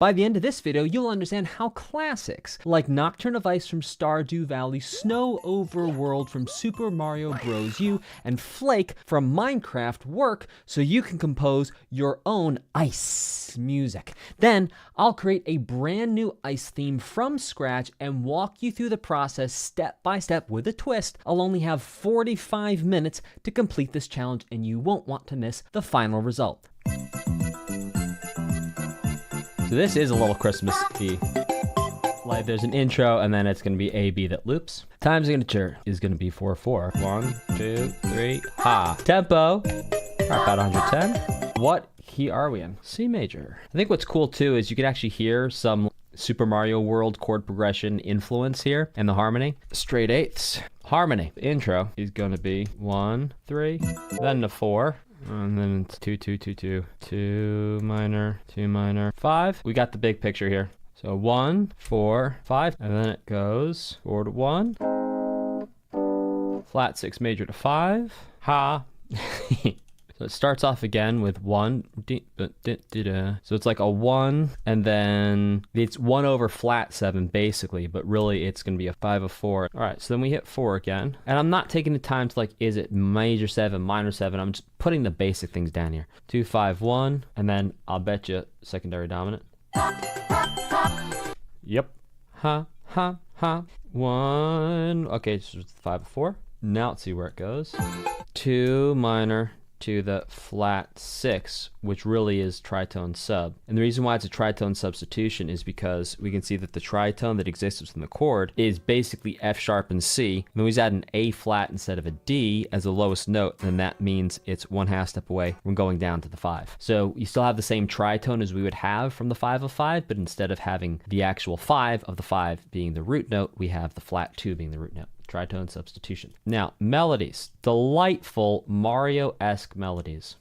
By the end of this video, you'll understand how classics like Nocturn of Ice from Stardew Valley, Snow Overworld from Super Mario Bros. U, and Flake from Minecraft work so you can compose your own ice music. Then, I'll create a brand new ice theme from scratch and walk you through the process step by step with a twist. I'll only have 45 minutes to complete this challenge and you won't want to miss the final result. So this is a little Christmas-y. Like there's an intro and then it's gonna be A, B that loops. Time signature is gonna be 4/4. 1, 2, 3, ha. Tempo, about 110. What key are we in? C major. I think what's cool too is you can actually hear some Super Mario World chord progression influence here in the harmony. Straight eighths. Harmony. The intro is gonna be 1, 3, then the 4. And then it's 2, 2, 2, 2, 2 minor, 2 minor, 5. We got the big picture here. So 1, 4, 5, and then it goes 4 to 1, flat 6 major to 5, ha. So it starts off again with 1, so it's like a 1, and then it's 1 over flat 7 basically, but really it's going to be a 5 of 4. All right, so then we hit 4 again, and I'm not taking the time to like, is it major 7, minor 7? I'm just putting the basic things down here. 2, 5, 1, and then I'll bet you secondary dominant. Yep. Ha, ha, ha. 1. Okay, so it's 5 of 4. Now let's see where it goes. 2 minor to the flat 6, which really is tritone sub. And the reason why it's a tritone substitution is because we can see that the tritone that exists within the chord is basically F sharp and C. And then we add an A flat instead of a D as the lowest note, then that means it's 1/2 step away from going down to the 5. So you still have the same tritone as we would have from the 5 of 5, but instead of having the actual 5 of the 5 being the root note, we have the flat 2 being the root note. Tritone substitution. Now, melodies. Delightful Mario-esque melodies.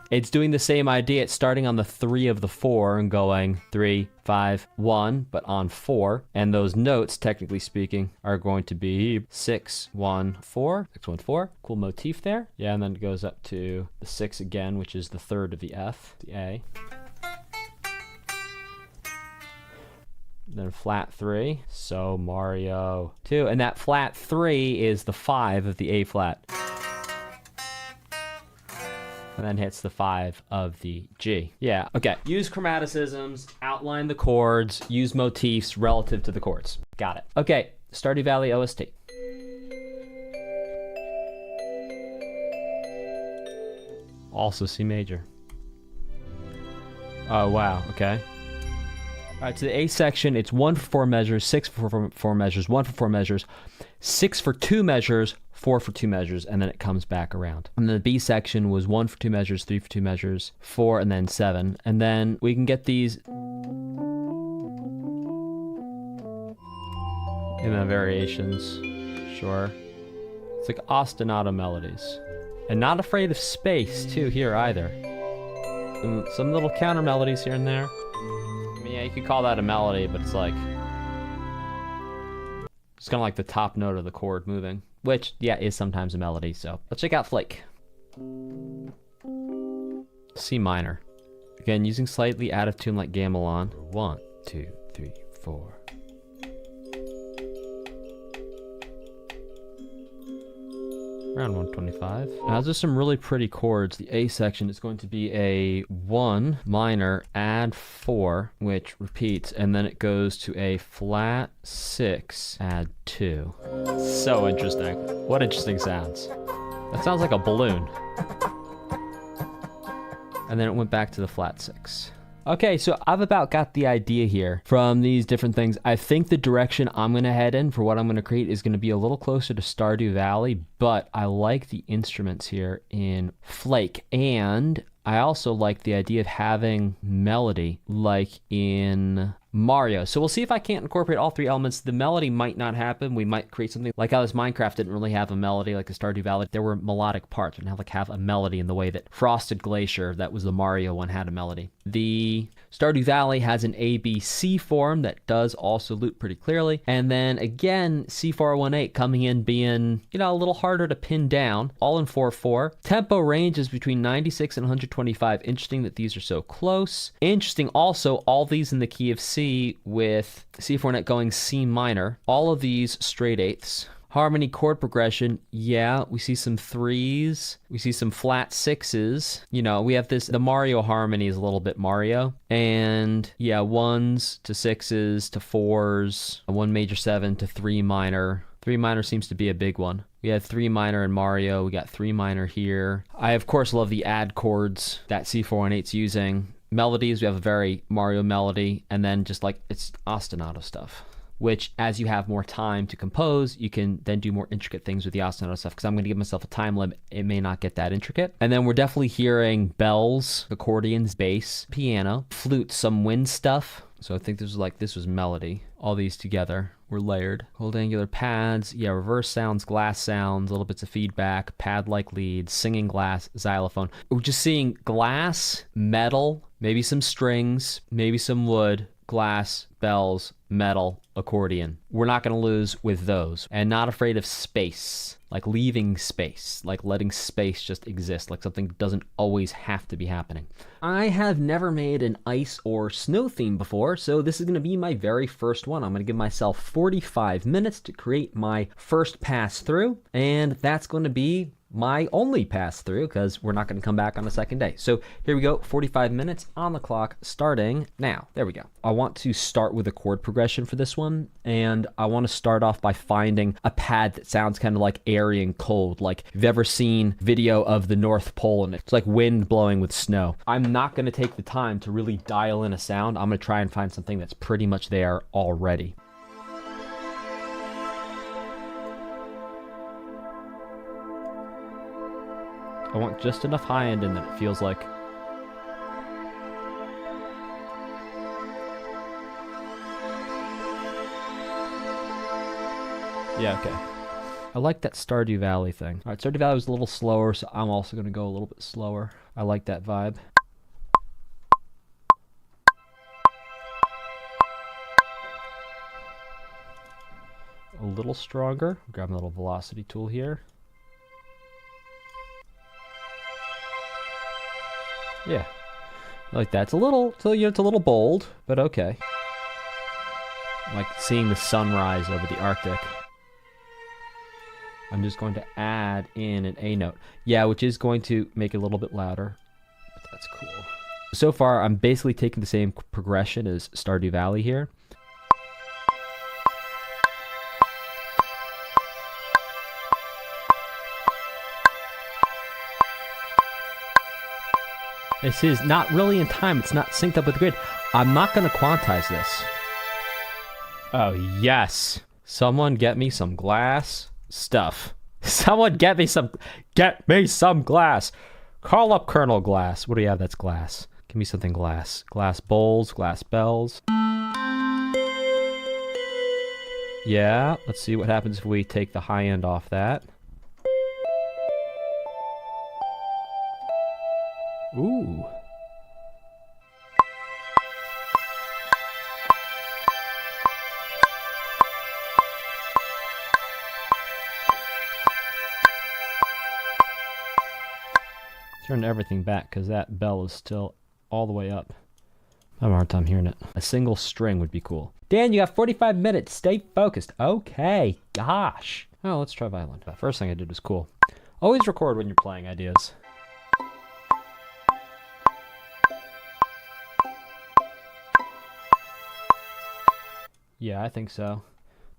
It's doing the same idea. It's starting on the 3 of the 4 and going 3, 5, 1, but on 4. And those notes, technically speaking, are going to be 6, 1, 4. 6, 1, 4. Cool motif there. Yeah, and then it goes up to the 6 again, which is the 3rd of the F, the A. Then flat 3, so Mario 2. And that flat 3 is the 5 of the A flat. And then hits the 5 of the G. Yeah, okay. Use chromaticisms, outline the chords, use motifs relative to the chords. Got it. Okay, Stardew Valley OST. Also C major. Oh, wow, okay. All right, so the A section, it's 1 for 4 measures, 6 for 4 measures, 1 for 4 measures, 6 for 2 measures, 4 for 2 measures, and then it comes back around. And the B section was 1 for 2 measures, 3 for 2 measures, 4, and then 7. And then we can get these in the variations, sure. It's like ostinato melodies. And not afraid of space, too, here either. And some little counter melodies here and there. Yeah, you could call that a melody, but it's like, it's kind of like the top note of the chord moving, which, yeah, is sometimes a melody. So let's check out Flake. C minor. Again, using slightly out of tune like gamelan. 1, 2, 3, 4. Around 125. Now, those are some really pretty chords. The A section is going to be a 1 minor, add 4, which repeats, and then it goes to a flat 6, add 2. So interesting. What interesting sounds. That sounds like a balloon. And then it went back to the flat 6. Okay, so I've about got the idea here from these different things. I think the direction I'm going to head in for what I'm going to create is going to be a little closer to Stardew Valley, but I like the instruments here in Flake, and I also like the idea of having melody like in Mario. So we'll see if I can't incorporate all 3 elements. The melody might not happen. We might create something like how this Minecraft didn't really have a melody like a Stardew Valley. There were melodic parts. We didn't have a melody in the way that Frosted Glacier, that was the Mario one, had a melody. The Stardew Valley has an ABC form that does also loop pretty clearly. And then again, C418 coming in being, a little harder to pin down, all in 4/4. Tempo range is between 96 and 125. Interesting that these are so close. Interesting also, all these in the key of C with C4net going C minor. All of these straight eighths. Harmony chord progression, yeah, we see some 3s, we see some flat 6s. We have the Mario harmony is a little bit Mario. And yeah, 1s to 6s to 4s, 1 major 7 to 3 minor. 3 minor seems to be a big one. We had 3 minor in Mario, we got 3 minor here. I, of course, love the add chords that C418's using. Melodies, we have a very Mario melody, and then just like it's ostinato stuff, which as you have more time to compose, you can then do more intricate things with the ostinato stuff, because I'm going to give myself a time limit. It may not get that intricate. And then we're definitely hearing bells, accordions, bass, piano, flute, some wind stuff. So I think this was melody. All these together were layered. Cold angular pads, yeah, reverse sounds, glass sounds, little bits of feedback, pad-like leads, singing glass, xylophone. We're just seeing glass, metal, maybe some strings, maybe some wood, glass, bells, metal, accordion. We're not going to lose with those. And not afraid of space, like leaving space, like letting space just exist, like something doesn't always have to be happening. I have never made an ice or snow theme before, so this is going to be my very first one. I'm going to give myself 45 minutes to create my first pass through, and that's going to be my only pass through, because we're not going to come back on the second day. So here we go, 45 minutes on the clock, starting now. There we go. I want to start with a chord progression for this one, and I want to start off by finding a pad that sounds kind of like airy and cold, like if you've ever seen video of the North Pole and it's like wind blowing with snow. I'm not going to take the time to really dial in a sound. I'm going to try and find something that's pretty much there already. I want just enough high end in that it feels like. Yeah, okay. I like that Stardew Valley thing. All right, Stardew Valley was a little slower, so I'm also going to go a little bit slower. I like that vibe. A little stronger. Grab my little velocity tool here. Yeah, I like that. It's a little bold, but okay. I like seeing the sunrise over the Arctic. I'm just going to add in an A note. Yeah, which is going to make it a little bit louder, but that's cool. So far, I'm basically taking the same progression as Stardew Valley here. This is not really in time. It's not synced up with the grid. I'm not going to quantize this. Oh, yes. Someone get me some glass stuff. Someone get me some glass. Call up Colonel Glass. What do you have that's glass? Give me something glass. Glass bowls, glass bells. Yeah, let's see what happens if we take the high end off that. Ooh. Turn everything back because that bell is still all the way up. I have a hard time hearing it. A single string would be cool. Dan, you got 45 minutes. Stay focused. Okay. Gosh. Oh, let's try violin. The first thing I did was cool. Always record when you're playing ideas. Yeah, I think so.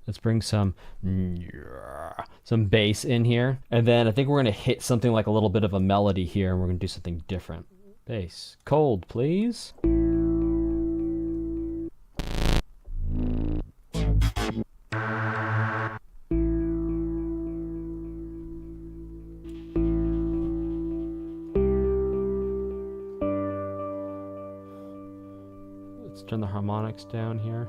Let's bring some bass in here. And then I think we're going to hit something like a little bit of a melody here, and we're going to do something different. Bass. Cold, please. Let's turn the harmonics down here.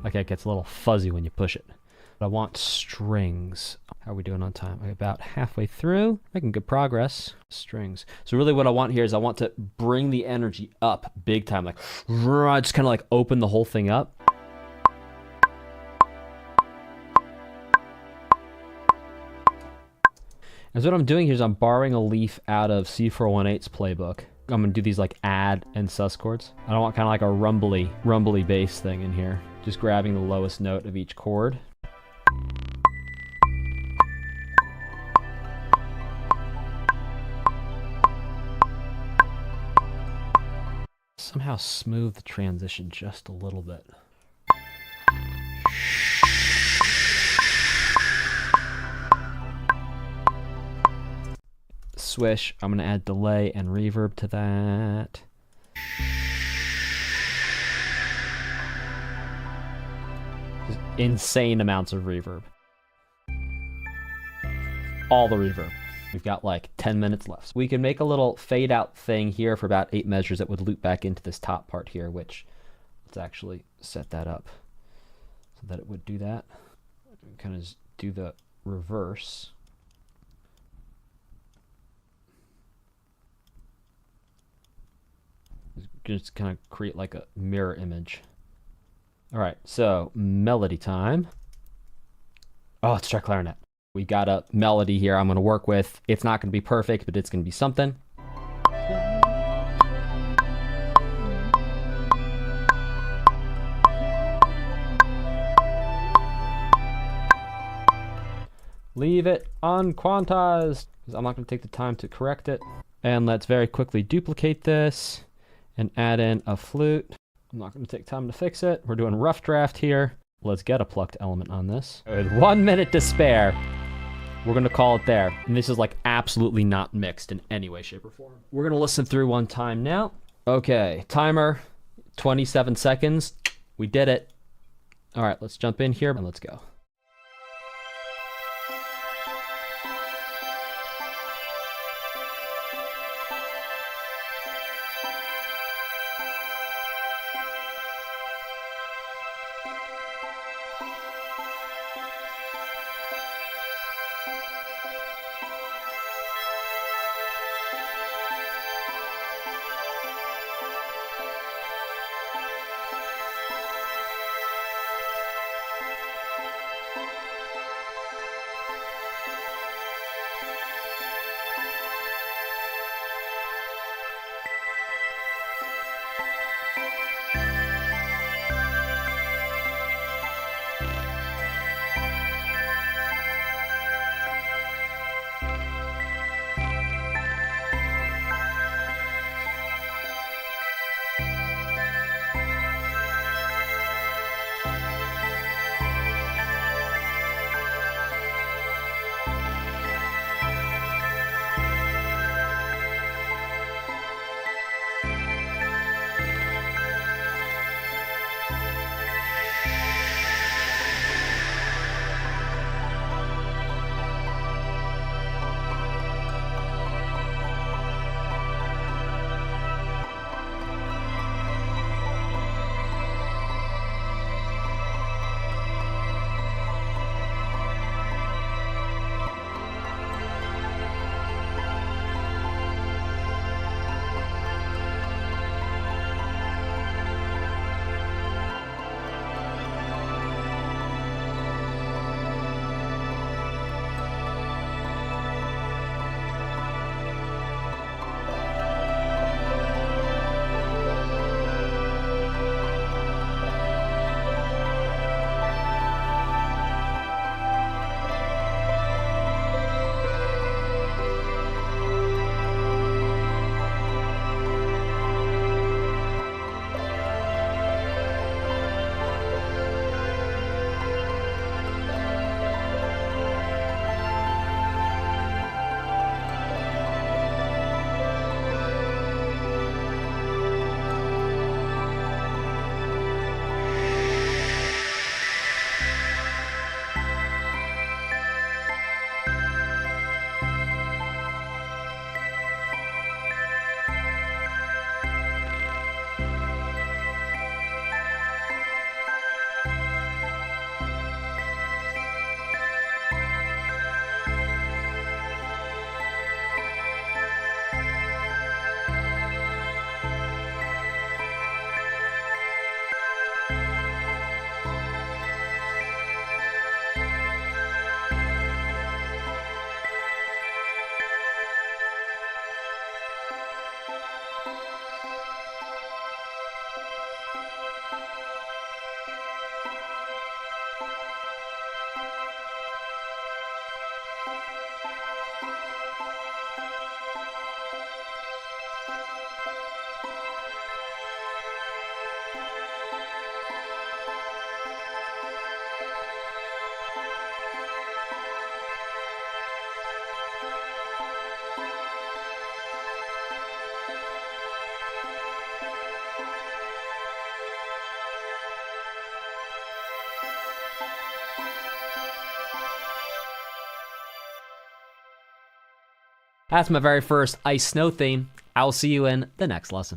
Okay, it gets a little fuzzy when you push it. But I want strings. How are we doing on time? We're about halfway through. Making good progress. Strings. So really what I want here is I want to bring the energy up big time. Like, just kind of like open the whole thing up. And so what I'm doing here is I'm borrowing a leaf out of C418's playbook. I'm going to do these like add and sus chords. I don't want kind of like a rumbly bass thing in here. Just grabbing the lowest note of each chord. Somehow smooth the transition just a little bit. Swish. I'm going to add delay and reverb to that. Just insane amounts of reverb. All the reverb. We've got like 10 minutes left. We can make a little fade out thing here for about 8 measures that would loop back into this top part here, which let's actually set that up so that it would do that. Kind of do the reverse. Just kind of create like a mirror image. All right, so melody time. Oh, let's try clarinet. We got a melody here I'm going to work with. It's not going to be perfect, but it's going to be something. Leave it unquantized, because I'm not going to take the time to correct it. And let's very quickly duplicate this and add in a flute. I'm not going to take time to fix it. We're doing rough draft here. Let's get a plucked element on this. With 1 minute to spare, we're going to call it there. And this is like absolutely not mixed in any way, shape, or form. We're going to listen through one time now. Okay, timer, 27 seconds. We did it. All right, let's jump in here and let's go. That's my very first ice snow theme. I will see you in the next lesson.